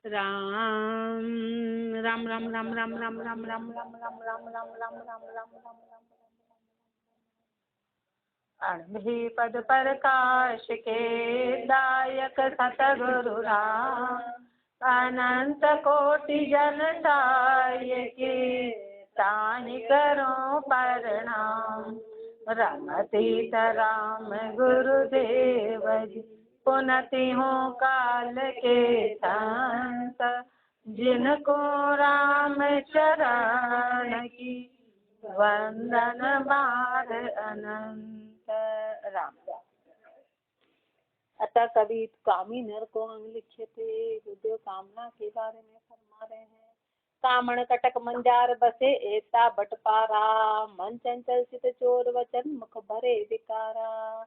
राम राम राम राम राम राम राम राम राम राम राम राम राम राम राम राम अणभि पद प्रकाश के दायक सतगुरु राम अनंत कोटि जन साय के ताहि करो प्रणाम। रमतीत राम गुरुदेव जी पुनति हूँ काल के संत जिनको राम चरण की वंदन बार अनंत। राम अतः कवि कामी नर को अंग लिखे थे हृदय कामना के बारे में फरमा रहे हैं। कामण कटक मंजार बसे ऐसा बटपारा मन चंचल चित चोर वचन मुख भरे विकारा।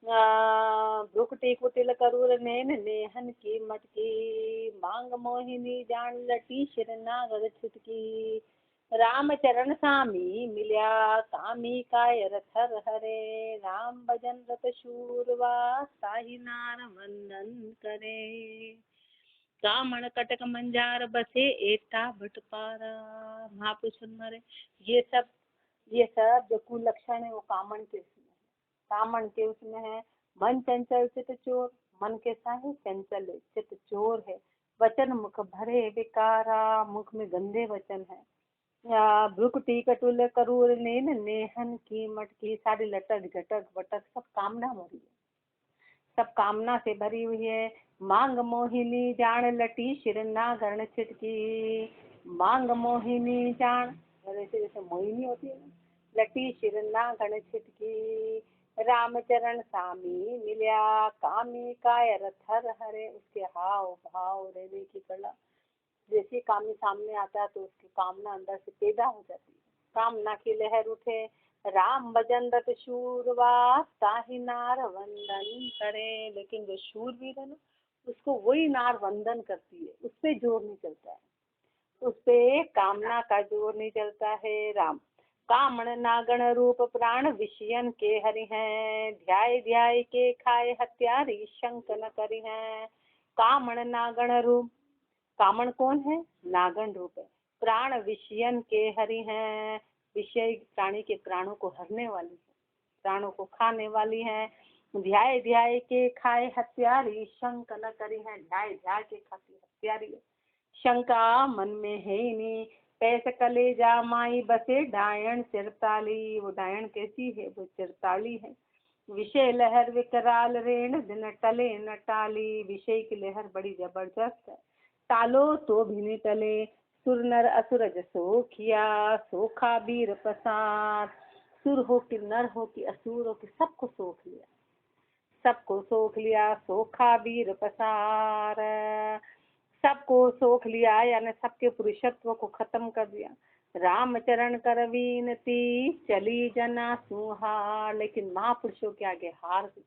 भ्रुकुटी कुटिल करूर नैन नेहन की मटकी मांग मोहिनी जान लटी शिर नागर छुटकी। राम चरण सामी मिल्या कामी काय रथर हरे राम भजन रत शूरवा साहि नार वंदन करे। कामण कटक मंजार बसे एता भटपारा। महापुरुष मरे ये सब जो कुल लक्षण है वो कामण के उसमें है। कामण के उसमें है मन चंचल चित चोर मन कैसा है चंचल है चित चोर है। वचन मुख भरे विकारा मुख में गंदे वचन है। भ्रुकुटी कटुल करूर नैन नेहन की मटकी सारी लटक झटक वटक सब कामना भरी है सब कामना से भरी हुई है। मांग मोहिनी जान लटी शिर नागरण छिटकी। मांग मोहिनी जान जैसे मोहिनी होती है ना लटी शिर नागरण छिटकी। राम चरण सामी मिल्या कामी काय रथर हरे उसके हाव भाव रहने की कला जैसे कामी सामने आता है तो उसकी कामना अंदर से पैदा हो जाती है। कामना की लहर उठे राम भजन रत शूरवा ताहि नार वंदन करे। लेकिन जो शूरवीर है ना उसको वही नार वंदन करती है उस पे जोर नहीं चलता है उस पे कामना का जोर नहीं चलता है। राम कामण नागण रूप प्राण विषयन के हरि हैं ध्याय ध्याय के खाए हत्यारी शंक न करी हैं। कामण नागण रूप कामण कौन है नागण रूप है प्राण विषयन के हरि हैं विषय प्राणी के प्राणों को हरने वाली है प्राणों को खाने वाली है। ध्याय ध्याय के खाए हत्यारी शंक न करी है ध्याय ध्याय के खाती हत्यारी शंका मन में है नहीं पैस कलेजा माई बसे डायन चिरताली। वो डायन कैसी है वो चिरताली है। विषय लहर विकराल रेण दिन टले न टाली विषय की लहर बड़ी जबरदस्त है टालो तो भी नहीं टले। सुर नर असुरज सोखिया सोखा बीर प्रसाद। सुर हो कि नर हो कि असुर हो कि सबको सोख लिया सोखा बीर प्रसार। सबको सोख लिया यानी सबके पुरुषत्व को खत्म कर दिया। राम चरण कर विनती चली जना सुहार। लेकिन महापुरुषों के आगे हार गई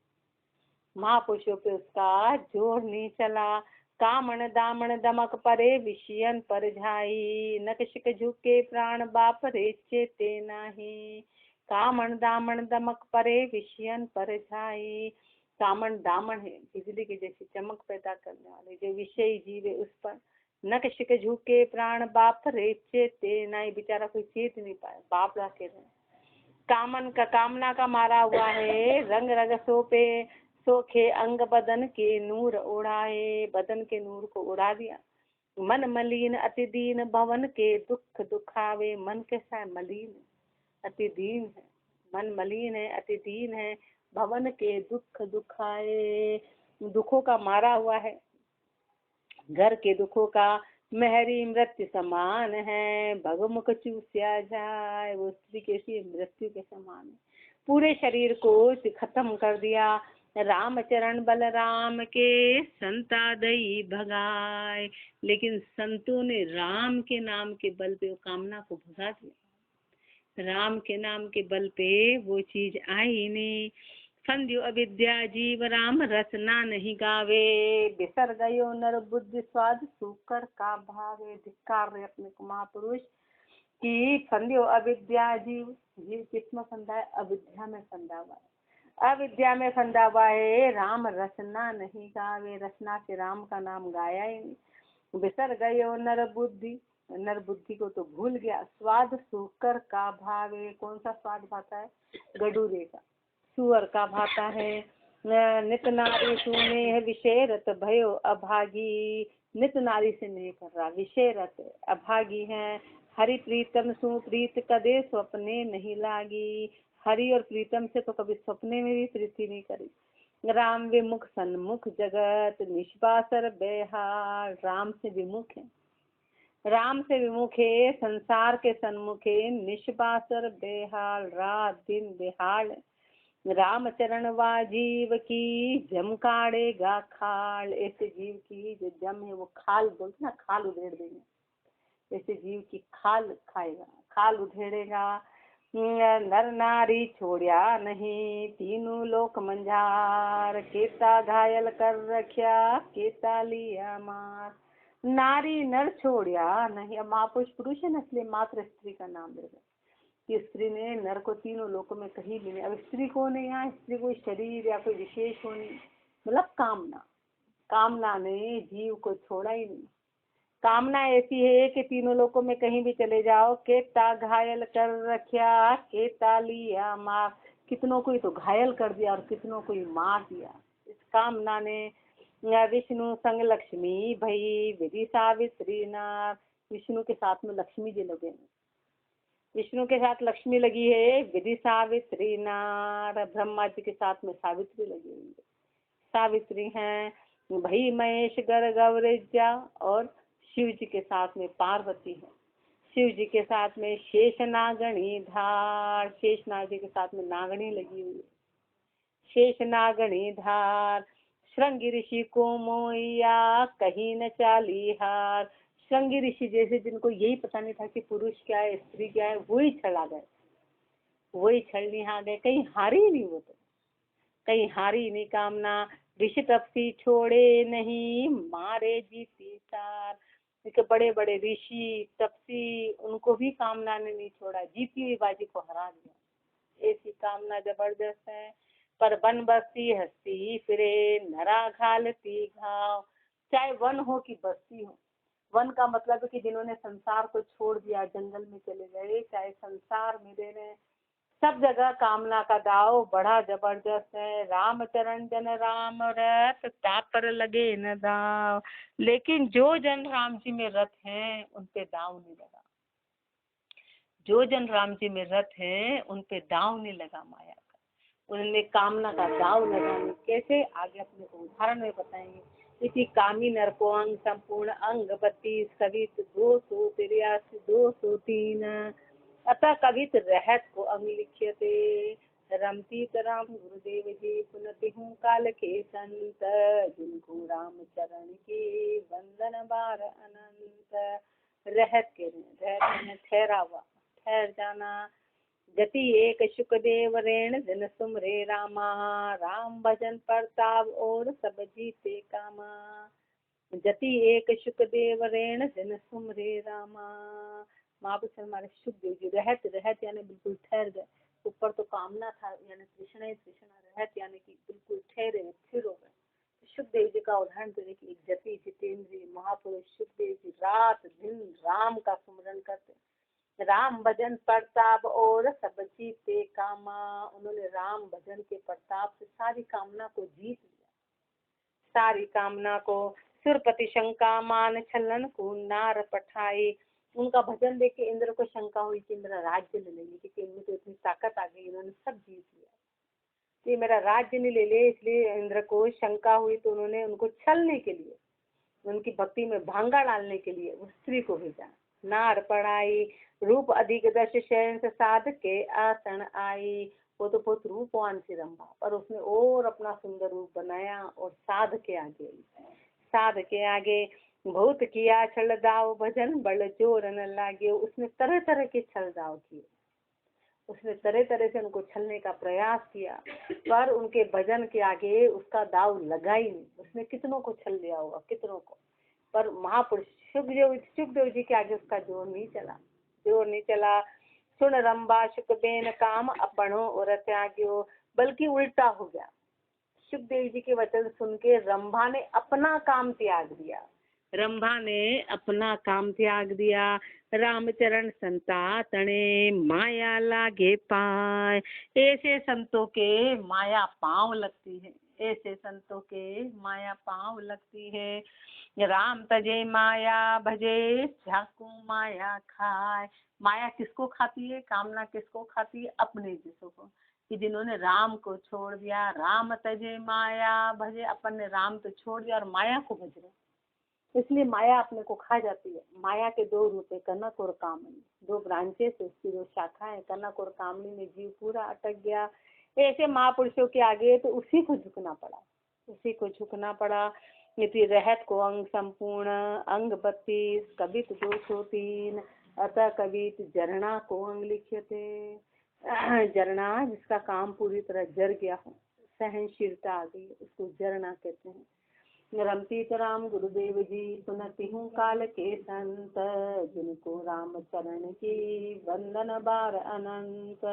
महापुरुषों पे उसका जोर नहीं चला। कामण दामन दमक परे विषयन पर झाई नकशिक झुके प्राण बाप रे चेते नाही। कामण दामन दमक परे विषयन पर झाई। कामण दामन है बिजली की जैसी चमक पैदा करने वाले जो विषय जीव है उस पर नकशिक झुके प्राण बाप रे चेते नाही। बेचारा कोई चेत नहीं पाए बाप ला के रहे। कामन का कामना का मारा हुआ है रंग रंग सोपे सोखे अंग बदन के नूर उड़ाए बदन के नूर को उड़ा दिया। मन मलिन अति दीन भवन के दुख दुखावे। मन कैसा है मलिन अति दीन है मन मलिन है अति दीन है भवन के दुख दुखाए। दुखों का मारा हुआ है घर के दुखों का मेहरी मृत्यु समान है भगमुख चूसिया जाए। वो स्त्री कैसी मृत्यु के समान है पूरे शरीर को खत्म कर दिया। रामचरण बलराम के संता दई भगाए। लेकिन संतों ने राम के नाम के बल पे वो कामना को भगा दिया। राम के नाम के बल पे वो चीज आई नहीं। फंद्यो अविद्या जीव राम रसना नहीं गावे। बिसर गयो नर बुद्धि स्वाद सुकर का भावे। धिक्कार रे अपने को महापुरुष की फंद्यो अविद्या जीव किसमें फंदा है अविद्या में फंदा हुआ है अविद्या में फंदा हुआ है। राम रसना नहीं गावे रसना से राम का नाम गाया ही नहीं। बिसर गयो नर बुद्धि को तो भूल गया। स्वाद सुकर का भावे, कौन सा स्वाद भाता है? गडूरे का, सुअर का भाता है। नित नारी सुने विषय रत भयो अभागी, नित नारी से नहीं कर रहा, विषय रत अभागी है। हरि प्रीतम सुप्रीत कदे स्वप्ने नहीं लागी, हरि और प्रीतम से तो कभी सपने में भी प्रीति नहीं करी। राम विमुख सन्मुख जगत निष्पासर बेहाल, राम से विमुख है, राम से विमुख है संसार के सन्मुखे, निष्पासर बेहाल, रात दिन बेहाल। राम चरण वाजीव की जम काढ़ेगा खाल, ऐसे जीव की जो जम है वो खाल बोलते ना, खाल उधेड़ देंगे, ऐसे जीव की खाल खाएगा, खाल उधेड़ेगा। नर नारी छोड़िया नहीं तीनों लोक मंझार, केता घायल कर रख्या केता लिया मार। नारी नर छोड़िया नहीं, अब महापुरुष पुरुष है ना, इसलिए मात्र स्त्री का नाम दे रहे कि स्त्री ने नर को तीनों लोकों में कहीं भी नहीं। अब स्त्री कौन है यहाँ? स्त्री कोई शरीर या कोई विशेष होनी, मतलब कामना, कामना ने जीव को छोड़ा ही नहीं। कामना ऐसी है कि तीनों लोकों में कहीं भी चले जाओ, केता घायल कर रख्या केता लिया मार, कितनों को ही तो घायल कर दिया और कितनों को ही मार दिया। इस कामना ने विष्णु संग लक्ष्मी भई विधि सावित्री नार, विष्णु के साथ में लक्ष्मी जी लगे, विष्णु के साथ लक्ष्मी लगी है, विधि सावित्री नार, ब्रह्मा जी के साथ में सावित्री लगी हुई है, सावित्री हैं। भई महेश गर गौरजा, और शिव जी के साथ में पार्वती है, शिव जी के साथ में शेष नागणी धार, शेष नाग जी के साथ में नागणी लगी हुई है, शेष नागणी धार। श्रृंगी ऋषि को मोया कहीं न चाली हार, श्रृंगी ऋषि जैसे जिनको यही पता नहीं था कि पुरुष क्या है स्त्री क्या है, वही छला गए, वही छलनी आ गए, कहीं हारी नहीं, वो तो कहीं हारी नहीं कामना। ऋषि तपसी छोड़े नहीं मारे जीती सार, क्योंकि बड़े बड़े ऋषि तपसी उनको भी कामना ने नहीं छोड़ा, जीती हुई बाजी को हरा दिया। ऐसी कामना जबरदस्त है। पर वन बस्ती हस्ती फिरे नरा घालती घाव, चाहे वन हो कि बस्ती हो, वन का मतलब है कि जिन्होंने संसार को छोड़ दिया, जंगल में चले गए, चाहे संसार में रह रहे, सब जगह कामना का दाव बड़ा जबरदस्त है। राम चरण जन राम रत ताप पर लगे न दाव, लेकिन जो जन राम जी में रत हैं उन पे दाव नहीं लगा, जो जन राम जी में रत हैं उन पे दाव नहीं लगा माया का, उनमें कामना का दाव लगा नहीं। कैसे? आगे अपने को उदाहरण में बताएंगे। इसी कामी नर को अंग संपूर्ण अंग 32 कवित 283 203, अतः कवित रहत को अंग लिख्यते। रमती राम गुरुदेव जी पुनति हूँ काल के संत, जिनको राम चरण की वंदन बार अनंत। रहत के रहत ठहरा हुआ, ठहर जाना। जति एक सुखदेव रेण दिन सुमरे रामा, राम भजन प्रताप और सब जीते कामा। जति एक सुखदेव रेण दिन सुमरे रामा, महापुरुष हमारे सुखदेव जी रहत, रहत यानी बिल्कुल ठहर गए, ऊपर तो कामना था यानी तृष्णा ही तृष्णा, रहत यानी कि बिल्कुल ठहरे स्थिर हो गए। सुखदेव जी का उदाहरण देने की जति जितेंद्रिय महापुरुष सुखदेव जी रात दिन राम का सुमरन करते, राम भजन प्रताप और सब जीते कामा। उन्होंने राम भजन के प्रताप से सारी कामना को जीत लिया, सारी कामना को। सुरपति शंका मान छलन को नार पठाई, उनका भजन देख के इंद्र को शंका हुई कि मेरा राज्य ले लेंगे, क्योंकि इनमें तो इतनी ताकत आ गई, इन्होंने सब जीत लिया, ये मेरा राज्य नहीं ले ले, इसलिए इंद्र को शंका हुई। तो उन्होंने उनको छलने के लिए, उनकी भक्ति में भांगा डालने के लिए उस स्त्री को भेजा। नार पढ़ाई रूप अधिक दश शयन साध के आसन आई, वो तो बहुत रूपवान थी रंभा, पर उसने और अपना सुंदर रूप बनाया और साध के आगे, साध के आगे बहुत किया छल दाव भजन बल जोर न लागे। उसने तरह तरह के छल दाव किए, उसने तरह तरह से उनको छलने का प्रयास किया, पर उनके भजन के आगे उसका दाव लगा ही नहीं। उसने कितनों को छल लिया होगा, कितनों को, पर महापुरुष सुखदेव जी के आगे उसका जोर नहीं चला, जोर नहीं चला। सुन रंबा सुख बेन काम अपनो और त्याग्यो, बल्कि उल्टा हो गया। सुखदेव जी के वचन सुन के रंभा ने अपना काम त्याग दिया, रंभा ने अपना काम त्याग दिया। रामचरण संता तणे माया लागे पाए। ऐसे संतों के माया पांव लगती है, ऐसे संतों के माया पांव लगती है। राम तजे माया भजे झाकू माया खाए। माया किसको खाती है, कामना किसको खाती है, अपने जिसों को। कि जिन्होंने राम को छोड़ दिया, राम तजे माया भजे, अपन ने राम तो छोड़ दिया और माया को भज रहे, इसलिए माया अपने को खा जाती है। माया के दो रूप है, कनक और कामनी, दो ब्रांचेस है उसकी, दो शाखा है, कनक और कामनी में जीव पूरा अटक गया। ऐसे महापुरुषों के आगे तो उसी को झुकना पड़ा, उसी को झुकना पड़ा। इति रहत को अंग संपूर्ण अंग 32 कवित 203 अतः कवित जरना को अंग लिखते। जरना जिसका काम पूरी तरह जर गया हो, सहनशीलता आ गई, उसको जरना कहते हैं। रमती राम गुरुदेव जी सुनती हूँ काल के संत, जिनको राम चरण की वंदन बार अनंत।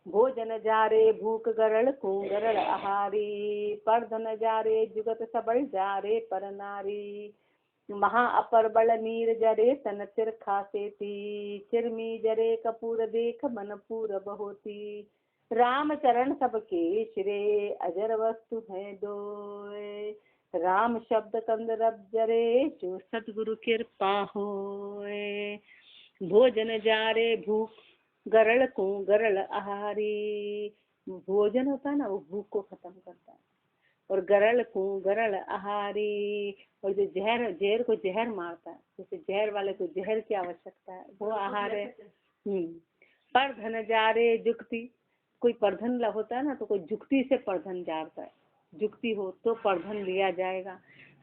भोजन जारे भूख गरल को गरल आहारी, परधन जारे जुगत सबल जारे पर नारी। महा अपर बल नीर जरे तन सिर खासे थी, चिरमी जरे कपूर देख मन पूर होती। राम चरण सबके शिरे अजर वस्तु है दोए, राम शब्द कंद रब जरे जो सतगुरु कृपा होए। भोजन जारे भूख गरल को गरल आहारी, भोजन होता है ना वो भूख को खत्म करता है, और गरल को गरल आहारी, और जो जहर जहर को जहर मारता है, जैसे जहर वाले को जहर की आवश्यकता है वो आहार है। परधन जारे जुक्ति, कोई परधन होता है ना तो कोई जुक्ति से परधन जाता है, जुक्ति हो तो परधन लिया जाएगा।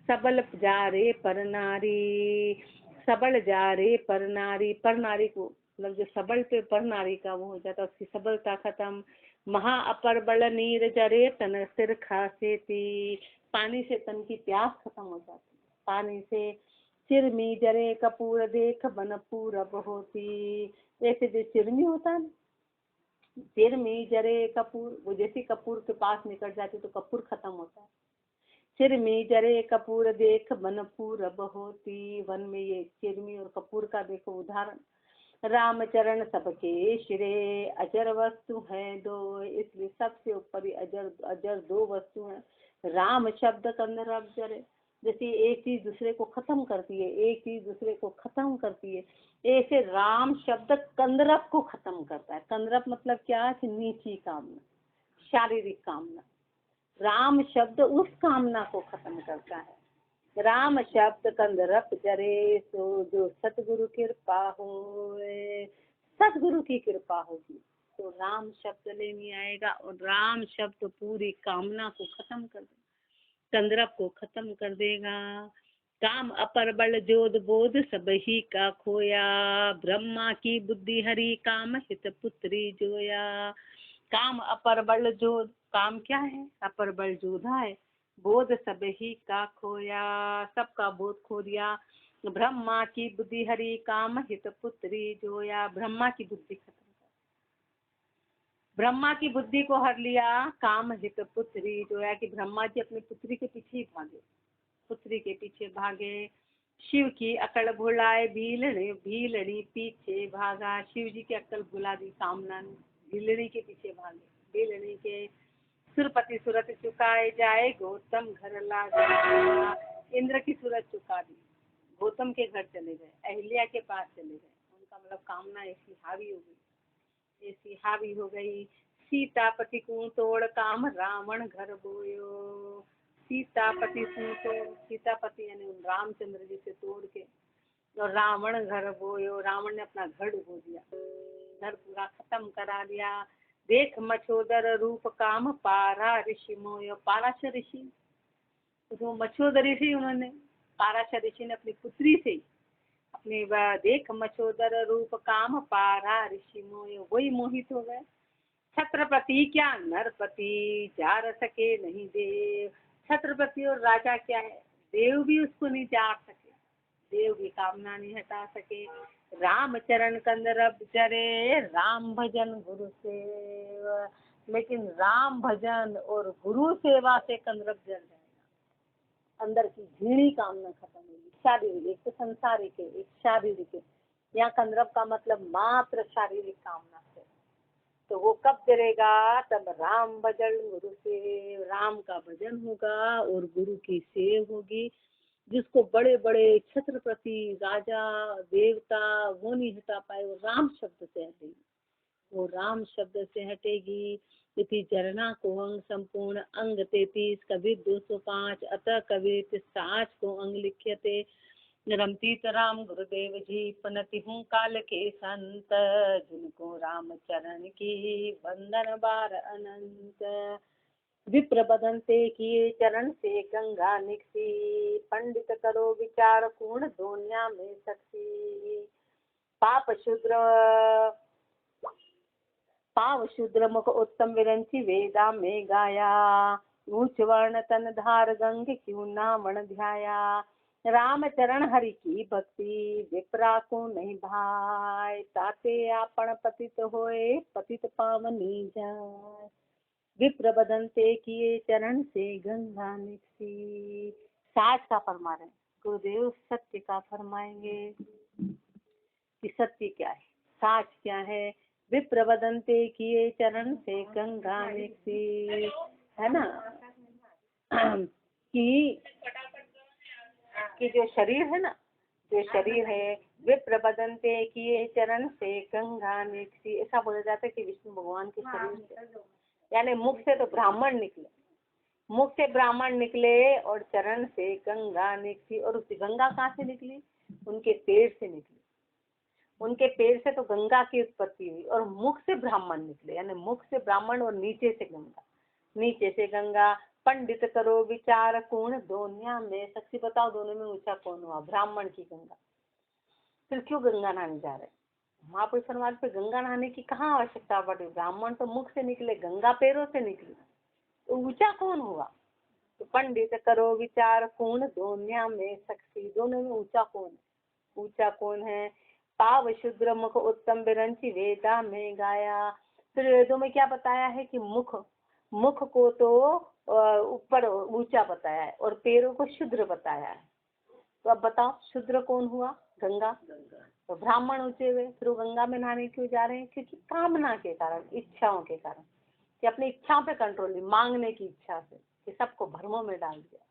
सबल जा रे पर नारी, सबल जा रे पर नारी, पर नारी को मतलब जो सबल पे पर नारी का वो हो जाता है, उसकी सबलता खत्म। महा अपर बल नीर जरे तन सिर खासे थी, पानी से तन की प्यास खत्म हो जाती, पानी से। चिरमी जरे कपूर देख बन पूरब होती, ऐसे जो चिरमी होता है, चिरमी जरे कपूर, वो जैसे कपूर के पास निकट जाती तो कपूर खत्म होता है। चिरमी जरे कपूर देख वन पूरब होती, वन में ये चिरमी और कपूर का देखो उदाहरण। रामचरण सबके शिरे अजर वस्तु है दो, इसलिए सबसे ऊपर अजर अजर दो वस्तु हैं। राम शब्द कंदरब जरे, जैसे एक चीज दूसरे को खत्म करती है, एक चीज दूसरे को खत्म करती है, ऐसे राम शब्द कंदरब को खत्म करता है। कंदरब मतलब क्या है, नीची कामना, शारीरिक कामना। राम शब्द उस कामना को खत्म करता है। राम शब्द कंदरप जरे सो जो सतगुरु कृपा हो, सतगुरु की कृपा होगी तो राम शब्द लेने आएगा, और राम शब्द पूरी कामना को खत्म कर देगा, कंदरप को खत्म कर देगा। काम अपर बल जोध बोध सब ही का खोया, ब्रह्मा की बुद्धि हरि काम हित पुत्री जोया। काम अपर बल जोध, काम क्या है, अपर बल जोधा है, बोध सब ही का खोया, सबका बोध खो दिया। ब्रह्मा की बुद्धि हरि काम हित पुत्री जोया, ब्रह्मा की बुद्धि खत्म कर, ब्रह्मा की बुद्धि को हर लिया, काम हित पुत्री जोया, कि ब्रह्मा जी अपनी पुत्री के पीछे ही भागे, पुत्री के पीछे भागे। शिव की अकल भुलाए भीलड़ी, भीलड़ी पीछे भागा, शिव जी की अकल भुला दी कामना ने, भीलड़ी के पीछे भागे, भीलड़ी के। सुरपति सूरत चुकाए जाए गौतम घर लागा, इंद्र की सूरत चुका दी, गौतम के घर चले गए, अहिल्या के पास चले गए, उनका मतलब कामना ऐसी हावी हो गई, ऐसी हावी हो गई। सीतापति को तोड़ काम रावण घर बोयो, सीतापति को तोड़, सीतापति यानी रामचंद्र जी से तोड़ के, और रावण घर बोयो, रावण ने अपना घर डुबो दिया, घर पूरा खत्म करा दिया। देख मछोदर रूप काम पारा ऋषि मोयो, पाराशर ऋषि, तो मछोदर ऋषि, उन्होंने पाराशर ऋषि ने अपनी पुत्री से अपने देख मछोदर रूप काम पारा ऋषि मोयो, वही मोहित हो गए। छत्रपति क्या नरपति जार सके नहीं देव, छत्रपति और राजा क्या है, देव भी उसको नहीं जार सके, देव की कामना नहीं हटा सके। राम चरण कंदरब जरे राम भजन गुरु सेवा, लेकिन राम भजन और गुरु सेवा से कंदरब जर जाएगा, अंदर की घृणी कामना खत्म होगी। शारीरिक, एक तो संसारिक है, एक शारीरिक है। यहाँ कंदर्प का मतलब मात्र शारीरिक कामना से। तो वो कब करेगा? तब राम भजन गुरु से, राम का भजन होगा और गुरु की सेव होगी। जिसको बड़े बड़े छत्रपति राजा देवता वो नहीं हटा पाए, वो राम शब्द से हटेगी, वो राम शब्द से हटेगी। इति झरना को अंग संपूर्ण अंग 33 कबीर 205 अतः कबीर 5 को अंग लिख्यते। रमतीत राम गुरुदेव जी पनति हूँ काल के संत, जिनको राम चरण की बंदन बार अनंत। विप्र बदनते किए चरण से गंगा निकसी, पंडित करो विचार पूर्ण दुनिया में सक्सी। पाव शूद्र मुख उत्तम विरंची वेदा में गाया, ऊंच वर्ण तन धार गंग क्यों ना मण ध्याया। राम चरण हरि की भक्ति विप्रा को नहीं भाई, ताते आपण पतित होए पतित पावनी जाय। विप्र बदनते किए चरण से गंगा निकसी। साच का फरमा रहे गुरुदेव, सत्य का फरमाएंगे कि सत्य क्या है, साच क्या है। विप्र बदनते किए चरण से गंगा निकसी, है ना। कि जो शरीर है ना, जो शरीर है, विप्र बदनते किए चरण से गंगा निकसी, ऐसा बोला जाता है कि विष्णु भगवान के शरीर से, यानी मुख से तो ब्राह्मण निकले, मुख से ब्राह्मण निकले और चरण से गंगा निकली। और उस गंगा कहाँ से निकली? उनके पैर से निकली, उनके पैर से तो गंगा की उत्पत्ति हुई। और मुख से ब्राह्मण निकले, यानी मुख से ब्राह्मण और नीचे से गंगा, नीचे से गंगा। पंडित करो विचार कौन दुनिया में सक्सी, बताओ दोनों में ऊंचा कौन हुआ? ब्राह्मण की गंगा। फिर क्यों गंगा नहाने जा रहे? महापुरुष समाज पे गंगा नहाने की कहाँ आवश्यकता पड़ी? ब्राह्मण तो मुख से निकले, गंगा पैरों से निकली, तो ऊंचा कौन हुआ? तो पंडित करो विचार कौन दुनिया में सक्सी, दोनों में ऊंचा कौन है? ऊंचा कौन है? पाव शूद्र मुख उत्तम विरंची वेदा में गाया। फिर वेदों में क्या बताया है कि मुख को तो ऊपर ऊंचा बताया है और पैरों को शूद्र बताया है। तो अब बताओ शूद्र कौन हुआ? गंगा। तो ब्राह्मण ऊंचे हुए, फिर वो गंगा में नहाने क्यों जा रहे हैं? क्योंकि कामना के कारण, इच्छाओं के कारण, कि अपनी इच्छाओं पे कंट्रोल नहीं, मांगने की इच्छा से, कि सबको भ्रमों में डाल दिया,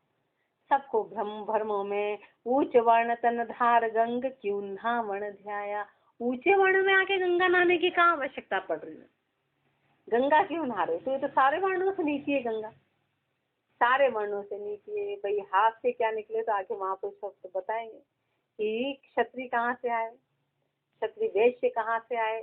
सबको भ्रमों में। ऊंच वर्ण तन धार गंग क्यों ना वर्ण ध्याया। ऊंचे वर्ण में आके गंगा नहाने की कहाँ आवश्यकता पड़ रही है? गंगा क्यों नहा रहे? तो ये तो सारे वर्णों से नीचे है गंगा, सारे वर्णों से नीचे। भाई हाथ से क्या निकले तो आगे वहां पर सब बताएंगे कि क्षत्रिय कहाँ से आए, क्षत्रिय वैश्य कहाँ से आए,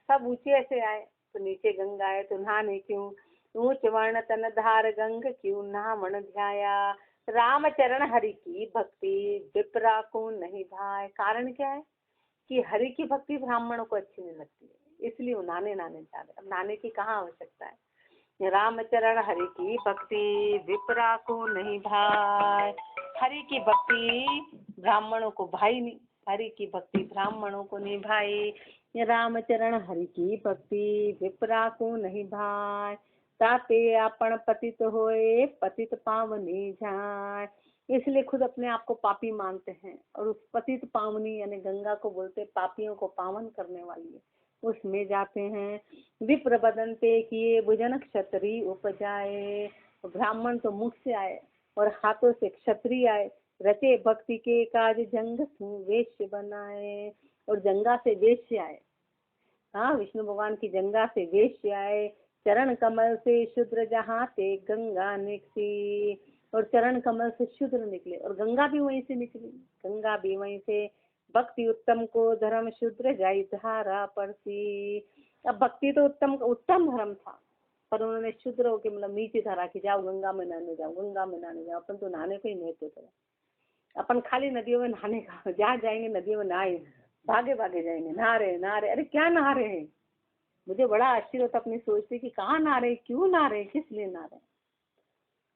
सब ऊंचे से आए, तो नीचे गंगा है, तो नहाने क्यों? ऊंच वर्ण तन धार गंग क्यों ना वर्ण ध्याया। राम चरण हरि की भक्ति विप्रा को नहीं भाई। कारण क्या है कि हरि की भक्ति ब्राह्मणों को अच्छी नहीं लगती है, इसलिए वो नहाने जा रहे। अब नहाने की कहाँ आवश्यकता है? रामचरण हरि की भक्ति विप्रा को नहीं भाई। हरि की भक्ति ब्राह्मणों को भाई नहीं, हरि की भक्ति ब्राह्मणों को नहीं भाई। रामचरण हरि की भक्ति विप्रा को नहीं भाई, ताते आपण पतित होए पतित पावनी जाए। इसलिए खुद अपने आप को पापी मानते हैं और उस पतित पावनी यानी गंगा को बोलते पापियों को पावन करने वाली है, उसमें जाते हैं। विप्र बदनते किए भुजन क्षत्रिय उपजाए। ब्राह्मण तो मुख से आए और हाथों से क्षत्रिय आए, रचे भक्ति के काज जंग वेश्य बनाए। और जंगा से वेश्य आए, हाँ विष्णु भगवान की जंगा से वेश्य आए। चरण कमल से शूद्र जहाँ ते गंगा निकली, और चरण कमल से शूद्र निकले और गंगा भी वहीं से निकली, गंगा भी वहीं से। भक्ति उत्तम को धर्म शूद्र जाई धारा पड़ती। अब भक्ति तो उत्तम धर्म था, पर उन्होंने शूद्र होकर मतलब नीचे धारा की जाओ गंगा में नहाने जाओ, गंगा में नहाने जाओ। अपन तो नहाने को ही महत्व करें, अपन खाली नदियों में नहाने का, जहाँ जाएंगे नदियों में नहाए, भागे भागे जाएंगे, नहा रहे। अरे क्या नहा रहे हैं? मुझे बड़ा आश्चर्य होता अपनी सोचते कि कहाँ नहा रहे, क्यों नहा रहे, किस लिए नहा रहे।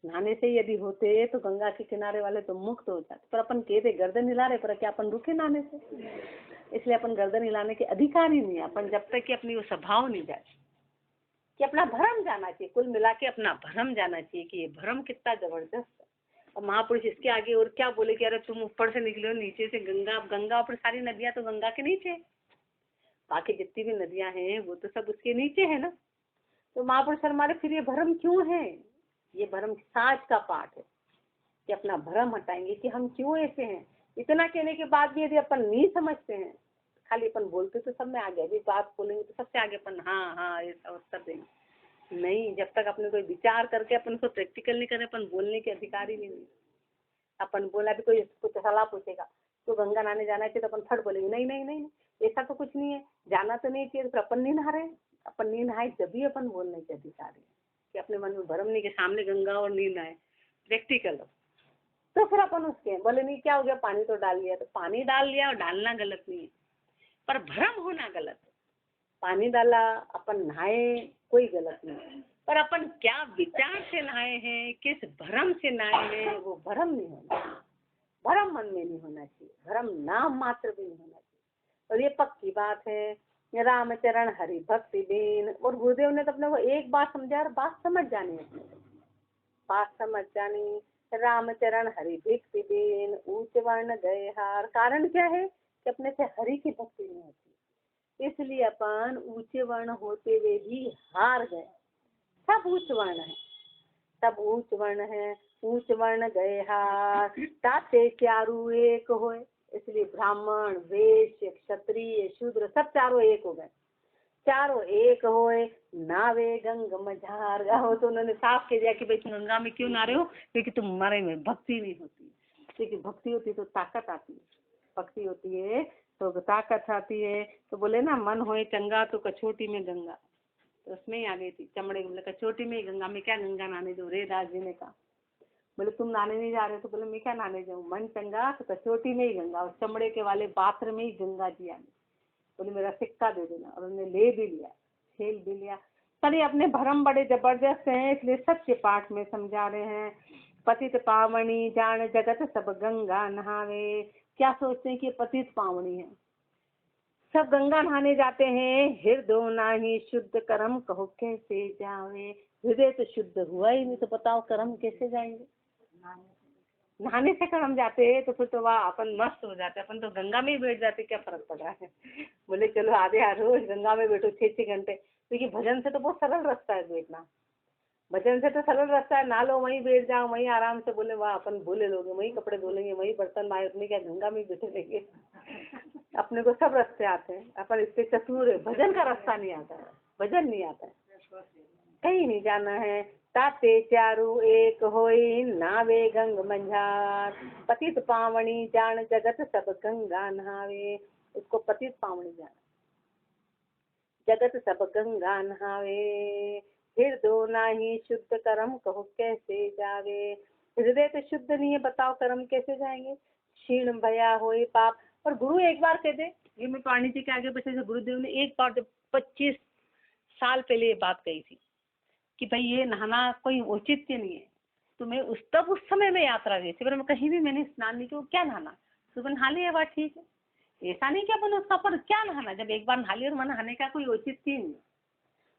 नहाने से यदि होते तो गंगा के किनारे वाले तो मुक्त हो जाते, पर अपन कहते गर्दन हिला रहे, पर क्या अपन रुके नहाने से? इसलिए अपन गर्दन हिलाने के अधिकारी नहीं है अपन, जब तक कि अपनी वो स्वभाव नहीं जाए कि अपना भरम जाना चाहिए। कुल मिला के अपना भरम जाना चाहिए कि ये भरम कितना जबरदस्त है, और महापुरुष इसके आगे और क्या बोले कि अरे तुम ऊपर से निकले हो, नीचे से गंगा, गंगा ऊपर, सारी नदियां तो गंगा के नीचे, बाकी जितनी भी नदियां हैं वो तो सब उसके नीचे है ना। तो महापुरुष हमारे फिर ये भ्रम क्यों है? ये भ्रम साज का पाठ है कि अपना भ्रम हटाएंगे कि हम क्यों ऐसे हैं। इतना कहने के बाद भी यदि अपन नहीं समझते हैं, खाली अपन बोलते तो सब में आ गया, बात बोलेंगे तो सबसे आगे अपन हाँ हाँ ऐसा उत्तर देंगे। नहीं, जब तक अपने कोई विचार करके अपन उसको प्रैक्टिकल नहीं करें, अपन बोलने के अधिकार ही नहीं। अपन बोला भी कोई कुछ सलाह पूछेगा तो गंगा नहाने जाना चाहिए, तो अपन फट बोलेंगे नहीं नहीं नहीं ऐसा तो कुछ नहीं है, जाना तो नहीं चाहिए, तो अपन नहीं नहा रहे। अपन नहीं नहाए जब भी अपन बोलने के अधिकार है कि अपने मन में भ्रम नहीं के सामने गंगा और नहीं नहाए, प्रैक्टिकल हो। तो फिर अपन उसके बोले नहीं क्या हो गया, पानी तो डाल लिया, तो पानी डाल लिया और डालना गलत नहीं है, पर भ्रम होना गलत है। पानी डाला अपन नहाए कोई गलत नहीं, पर अपन क्या विचार से नहाए हैं, किस भ्रम से नहाए हैं, वो भ्रम नहीं होना चाहिए। भ्रम मन में नहीं होना चाहिए, भ्रम नाम मात्र भी नहीं होना चाहिए। और ये पक्की बात है, रामचरण हरि भक्ति दीन। और गुरुदेव ने तो अपने को एक बात समझा और बात समझ जानी है, बात समझ जानी। रामचरण हरि भक्ति दीन, ऊंच वर्ण गए हार। कारण क्या है कि अपने से हरि की भक्ति नहीं होती, इसलिए अपन ऊंचे वर्ण होते हुए भी हार गए। सब उच्च वर्ण है, सब उच्च वर्ण है, ऊंच वर्ण गए हार। ताते चारू एक होए, इसलिए ब्राह्मण वैश्य क्षत्रिय शूद्र सब चारों एक हो गए। चारों एक होए, नावे गंग मझार गाओ। तो उन्होंने साफ कह दिया कि भाई तुम गंगा में क्यों ना रहे हो, क्योंकि तुम्हारे में भक्ति नहीं होती। क्योंकि भक्ति होती तो ताकत आती है, भक्ति होती है तो ताकत आती है। तो बोले ना मन होए चंगा तो कछोटी में गंगा, तो उसमें ही आ गई थी चमड़े। बोले कछोटी में ही गंगा, में क्या गंगा नहाने दो रे, दास जी ने कहा। बोले तुम नहाने नहीं जा रहे, तो बोले मैं क्या नहाने जाऊँ, मन चंगा तो कछोटी में ही गंगा, और चमड़े के वाले पात्र में ही गंगा जी आने। बोले मेरा सिक्का दे देना, और उन्होंने ले भी लिया, खेल भी लिया। पर ये अपने भ्रम बड़े जबरदस्त हैं, इसलिए सत्य पाठ में समझा रहे हैं। पतित पावनी जान जगत सब गंगा नहावे। क्या सोचते हैं कि पतित पावनी है, सब गंगा नहाने जाते हैं, हृदय नाही शुद्ध कर्म कहो कैसे जावे। हृदय तो शुद्ध हुआ ही नहीं, तो बताओ कर्म कैसे जाएंगे। नहाने से कर्म जाते तो फिर तो वाह अपन मस्त हो जाते, अपन तो गंगा में ही बैठ जाते, क्या फर्क पड़ रहा है। बोले चलो आधे रोज गंगा में बैठो 6-6 घंटे, क्योंकि भजन से तो बहुत सरल रास्ता है बैठना। भजन से तो सरल रास्ता है, नहा लो वहीं बैठ जाओ, वहीं आराम से। बोले वाह अपन बोले लोगे, वहीं कपड़े धोलेंगे, वहीं बर्तन माए, अपने क्या गंगा में बैठे लेंगे। अपने को सब रास्ते आते हैं, अपन इसके चतुर है। भजन का रास्ता नहीं आता है, भजन नहीं आता है, कहीं नहीं जाना है। ताते चारू एक होई, नावे गंग मंझार। पतित पावनी जान जगत सब गंगा नहावे। उसको पतित पावनी जान, जगत सब गंगा नहावे। हृदय नाही शुद्ध कर्म कहो कैसे जावे। हृदय तो शुद्ध नहीं है, बताओ कर्म कैसे जाएंगे। क्षीण भया होए पाप। और गुरु एक बार कह दे, ये मैं पाणी जी के आगे पीछे से गुरुदेव ने एक बार, जब 25 साल पहले ये बात कही थी कि भाई ये नहाना कोई औचित्य नहीं है, तो मैं उस समय में यात्रा गई थी, पर मैं कहीं भी मैंने स्नान नहीं किया, क्या नहाना, सुबह नहा लिया बात ठीक है, ऐसा नहीं क्या बनो उसका, पर क्या नहाना, जब एक बार नहा लिया और नहाने का कोई औचित्य नहीं।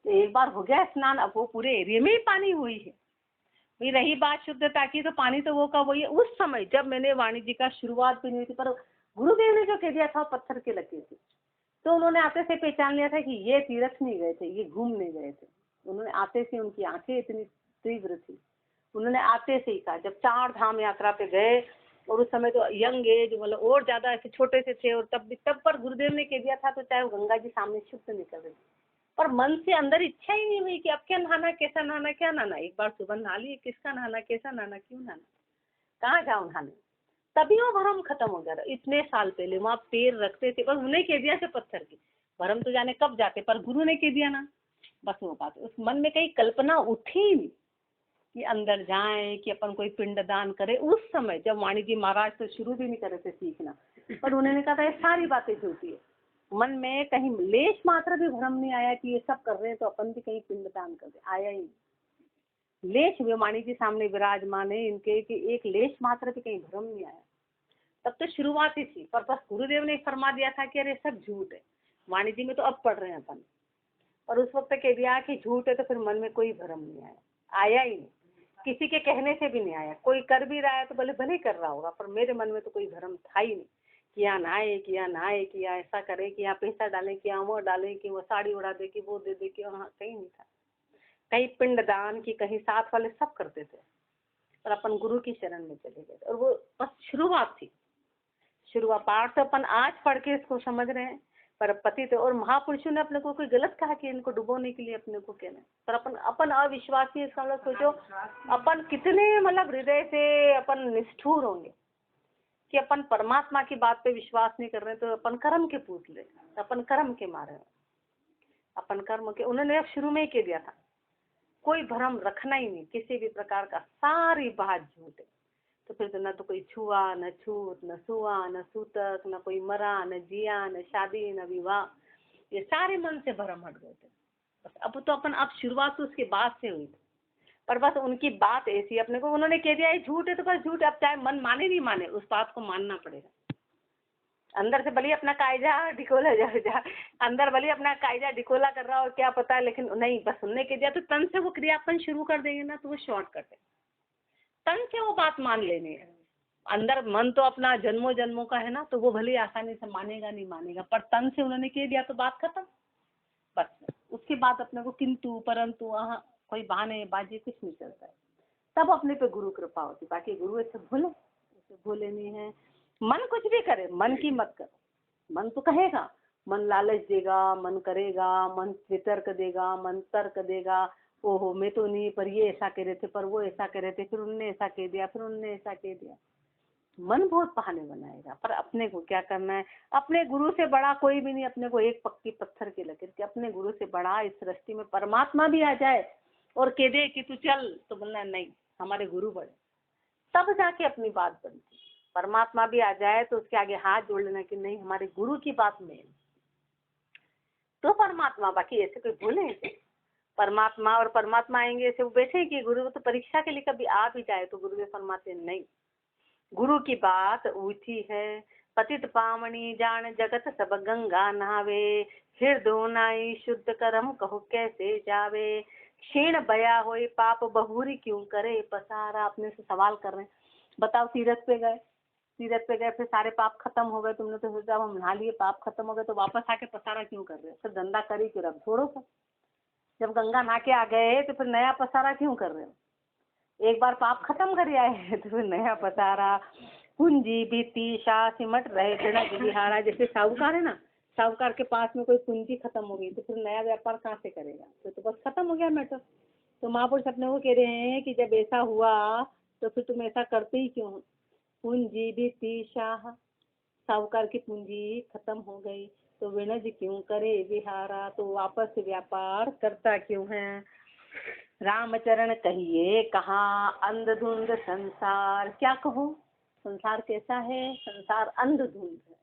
तो एक बार हो गया स्नान, अब वो पूरे एरिया में ही पानी हुई है। भाई रही बात शुद्धता की, तो पानी तो वो का वही है। उस समय जब मैंने वाणी जी का शुरुआत भी नहीं थी, पर गुरुदेव ने जो कह दिया था पत्थर के लकीर से, तो उन्होंने आते से पहचान लिया था कि ये तीर्थ नहीं गए थे, ये घूमने गए थे। उन्होंने आते से, उनकी आंखें इतनी तीव्र थी, उन्होंने आते से ही कहा। जब 4 धाम यात्रा पे गए, और उस समय तो यंग एज, मतलब और ज्यादा ऐसे छोटे से थे, और तब पर गुरुदेव ने कह दिया था, तो चाहे वो गंगा जी सामने शुद्ध निकल रही, पर मन से अंदर इच्छा ही नहीं हुई कि अब क्या नहाना, कैसा नहाना, क्या नहाना। एक बार सुबह नहा लिए, किसका नहाना, कैसा नहाना, क्यों नहाना, कहाँ जाओ नहाने। तभी वो भरम खत्म हो गया। इतने साल पहले वहाँ पैर रखते थे, पर उन्हें कह दिया से पत्थर की, भरम तो जाने कब जाते, पर गुरु ने कह दिया ना, बस वो बात। उस मन में कहीं कल्पना उठी नहीं कि अंदर जाए, कि अपन कोई पिंड दान करे। उस समय जब वाणी जी महाराज तो शुरू भी नहीं करे थे सीखना, पर उन्होंने कहा था ये सारी बातें झूठी है। मन में कहीं लेश मात्र भी भ्रम नहीं आया कि ये सब कर रहे हैं तो अपन भी कहीं पिंड दान कर दे, आया ही नहीं। लेश भी वाणी जी सामने विराजमान है इनके, कि एक लेश मात्र भी कहीं भ्रम नहीं आया। तब तो शुरुआत ही थी, पर बस गुरुदेव ने फरमा दिया था कि अरे सब झूठ है। वाणी जी में तो अब पढ़ रहे हैं अपन, और उस वक्त कह दिया कि झूठ है, तो फिर मन में कोई भ्रम नहीं आया, आया ही नहीं। किसी के कहने से भी नहीं आया। कोई कर भी रहा है तो भले भले कर रहा होगा, पर मेरे मन में तो कोई भ्रम था ही नहीं कि यहाँ नहाए, कि यहाँ नहाए, कि यहाँ ऐसा करे, कि यहाँ पैसा डालें, कि यहाँ वो डालें, कि वो साड़ी उड़ा दे, कि वो दे दे, कि वहाँ कहीं नहीं था। कहीं पिंडदान की, कहीं साथ वाले सब करते थे, पर अपन गुरु की शरण में चले गए। और वो बस शुरुआत थी, शुरुआत। पाठ तो अपन आज पढ़ के इसको समझ रहे हैं, पर पतित और महापुरुषों ने अपने को कोई गलत कहा कि इनको डुबोने के लिए अपने को कहना, पर अपन अपन अविश्वासी। इसका मतलब सोचो अपन कितने मतलब हृदय से अपन निष्ठुर होंगे कि अपन परमात्मा की बात पे विश्वास नहीं कर रहे, तो अपन कर्म के पूछ ले, अपन कर्म के मारे, अपन कर्म के। उन्होंने शुरू में ही कह दिया था कोई भ्रम रखना ही नहीं किसी भी प्रकार का, सारी बात झूठ है। तो फिर तो न तो कोई छुआ, न छूत, न सुआ, न सूतक, न कोई मरा, न जिया, न शादी, न विवाह, ये सारे मन से भ्रम हट गए थे। बस अब तो अपन, अब शुरुआत तो उसके बाद से हुई थी, पर बस उनकी बात ऐसी, अपने को उन्होंने कह दिया ये झूठ है तो बस झूठ है। अब चाहे मन माने नहीं माने, उस बात को मानना पड़ेगा। अंदर से भले अपना कायजा डिकोला जा अंदर भले अपना कायजा डिकोला कर रहा हो, क्या पता है, लेकिन नहीं, बस सुनने के दिया तो तन से वो क्रियापन शुरू कर देंगे ना, तो वो शॉर्टकट है। तन से वो बात मान लेनी है। अंदर मन तो अपना जन्मों जन्मों का है ना, तो वो भले आसानी से मानेगा नहीं मानेगा, पर तन से उन्होंने कह दिया तो बात खत्म। बस उसके बाद अपने को किंतु परंतु कोई बहाने बाजी कुछ नहीं चलता है। तब अपने पे गुरु कृपा होती। बाकी गुरु ऐसे भूले नहीं है। मन कुछ भी करे, मन की मत करो। मन तो कहेगा, मन लालच देगा, मन करेगा, मन वितर्क देगा, मन तर्क देगा, ओहो मैं तो नहीं, पर ये ऐसा कह रहे थे, पर वो ऐसा कह रहे थे, फिर उनने ऐसा कह दिया, फिर उनने ऐसा कह दिया। मन बहुत बहाने बनाएगा, पर अपने को क्या करना है। अपने गुरु से बड़ा कोई भी नहीं। अपने को एक पक्की पत्थर की लकीर कि अपने गुरु से बड़ा इस सृष्टि में परमात्मा भी आ जाए और कह दे कि तू चल, तो बोलना नहीं, हमारे गुरु बड़े, तब जाके अपनी बात बनती। परमात्मा भी आ जाए तो उसके आगे हाथ जोड़ लेना कि नहीं, हमारे गुरु की बात में तो परमात्मा। बाकी ऐसे कोई बोले परमात्मा और परमात्मा आएंगे ऐसे वो बैठे कि गुरु तो परीक्षा के लिए कभी आ भी जाए तो गुरुदेव फरमाते नहीं, गुरु की बात ऊंची है। पतित पावनी जान जगत सब गंगा नहावे, हृदय नाई शुद्ध करम कहो कैसे जावे, क्षीण बया होई पाप बहुरी क्यों करे पसारा। अपने से सवाल कर रहे हैं, बताओ तीरथ पे गए, फिर सारे पाप खत्म हो गए, तुमने तो सोचा हम नहा लिए पाप खत्म हो गए, तो वापस आके पसारा क्यों कर रहे हो? फिर धंधा करी क्यों, अब छोड़ो। जब गंगा नहा के आ गए तो फिर नया पसारा क्यों कर रहे हो? एक बार पाप खत्म कर आए तो फिर नया पसारा। पूंजी बीती शाह सिमट रहे बिना बिहारा। जैसे साहूकार है ना, साहूकार के पास में कोई पूंजी खत्म हो गई तो फिर नया व्यापार कहाँ से करेगा? तो बस खत्म हो गया मैटर। तो महापुरुष अपने को कह रहे हैं कि जब ऐसा हुआ तो फिर तुम ऐसा करते ही क्यों? पूंजी बीती शाह, साहूकार की पूंजी खत्म हो गई तो विनज क्यों करे विहारा, तो वापस व्यापार करता क्यों है? रामचरण कहिए कहाँ अंधधुंध संसार। क्या कहूँ, संसार कैसा है? संसार अंधधुंध है,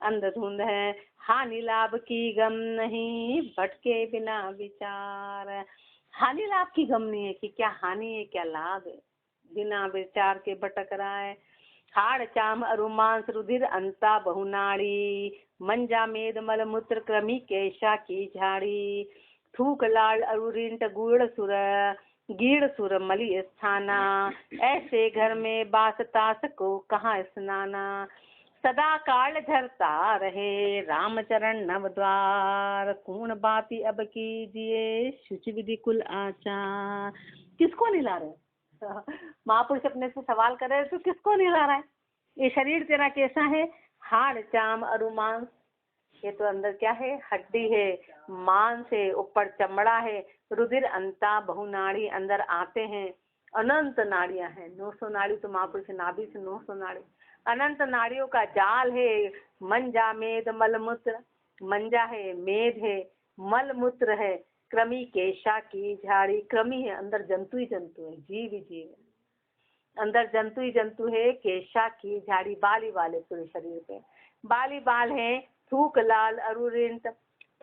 अंधधुंध है। हानि लाभ की गम नहीं, भटके बिना विचार। हानि लाभ की गम नहीं है कि क्या हानि है क्या लाभ है, बिना विचार के भटक रहा है। हाड़ चाम अरुमांस रुधिर अंता बहुनाड़ी, मंजा मेद मल मूत्र क्रमी केशा की झाड़ी। थूक लाल अरुरिंट गुड़ सुर गीड़ सुर मली स्थाना, ऐसे घर में बास तास को कहाँ स्नाना। सदा काल धरता रहे रामचरण नव द्वार, कूण बाती अब कीजिए शुचि विधि कुल आचार। किसको नहीं ला रहे? महापुरुष अपने से सवाल कर रहे तो किसको नहीं ला रहा है? ये शरीर तेरा कैसा है? हाड़ चाम अरुमांस, ये तो अंदर क्या है? हड्डी है, मांस है, ऊपर चमड़ा है। रुधिर अंता बहुनाड़ी, अंदर आते हैं अनंत नाड़ियां हैं। 900 नाड़ी तो महापुरुष नाभि से 900 नाड़ी, अनंत नाड़ियों का जाल है। मंजा मेद मलमूत्र, मंजा है, मेद है, मलमूत्र है, क्रमी केशा की झाड़ी। क्रमी है, अंदर जंतु ही जंतु है, जीव ही जीव है, अंदर जंतु ही जंतु है। केशा की झाड़ी, बाल ही बाल है पूरे शरीर पे, बाल ही बाल है। थूक लाल अरुरिंट,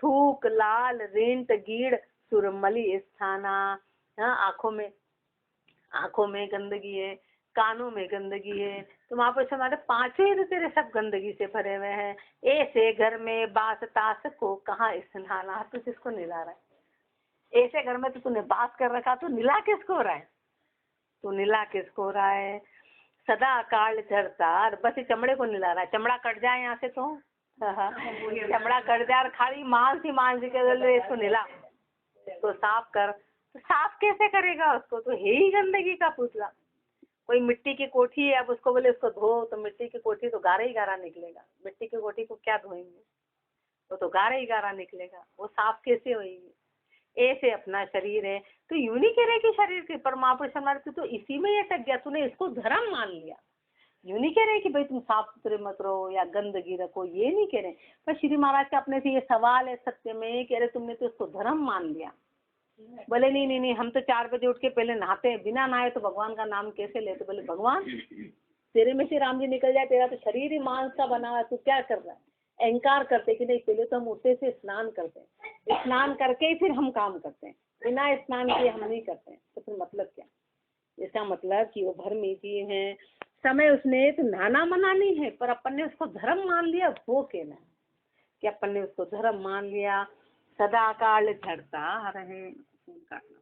थूक लाल रिंट गीड़ सुरमली स्थाना। आंखों में गंदगी है, कानों में गंदगी है। तो वहां पर हमारे पांचों ही तेरे सब गंदगी से भरे हुए हैं। ऐसे घर में बास तास को कहाँ स्नाना। तू किसको निला रहा है? ऐसे घर में तो तूने बास कर रखा, तो निला किसको रहा है? तू नीला किसको रहा है, सदा काल झरता, बस ये चमड़े को निला रहा है। चमड़ा कट जाए यहाँ से तो चमड़ा कट जाए और खाली मांस ही मांस के इसको निला तो साफ कर। तो साफ कैसे करेगा उसको, तो है ही गंदगी का पुतला। कोई मिट्टी की कोठी है, अब उसको बोले उसको धो, तो मिट्टी की कोठी तो गारा ही गारा निकलेगा। मिट्टी की कोठी को क्या धोएंगे, वो तो गारा ही गारा निकलेगा, वो साफ कैसे होगी। ऐसे अपना शरीर है, तो यूं नहीं कह रहे कि शरीर के परमापुरुष हमारे, तो इसी में ही अटक गया, तूने इसको धर्म मान लिया। यूं नहीं कह रहे कि भाई तुम साफ सुथरे मत रहो या गंदगी रखो, ये नहीं कह रहे। पर श्री महाराज का अपने से ये सवाल है सत्य में, कह रहे तुमने तो इसको धर्म मान लिया। बोले नहीं नहीं नहीं, हम तो 4 बजे उठ के पहले नहाते हैं, बिना नहाए तो भगवान का नाम कैसे लेते। बोले भगवान तेरे में से राम जी निकल जाए, तेरा तो शरीर ही मांस का बना हुआ, तू क्या कर रहा है। अहंकार करते कि नहीं, पहले तो हम उठते से स्नान करते हैं, स्नान करके ही फिर हम काम करते हैं, बिना स्नान किए हम नहीं करते हैं। तो फिर मतलब क्या, इसका मतलब कि वो भरमी जी हैं। समय उसने तो नहाना मना नहीं है, पर अपन ने उसको धर्म मान लिया, वो कहना है कि अपन ने उसको धर्म मान लिया। सदा काल झड़ता रहे, काटना।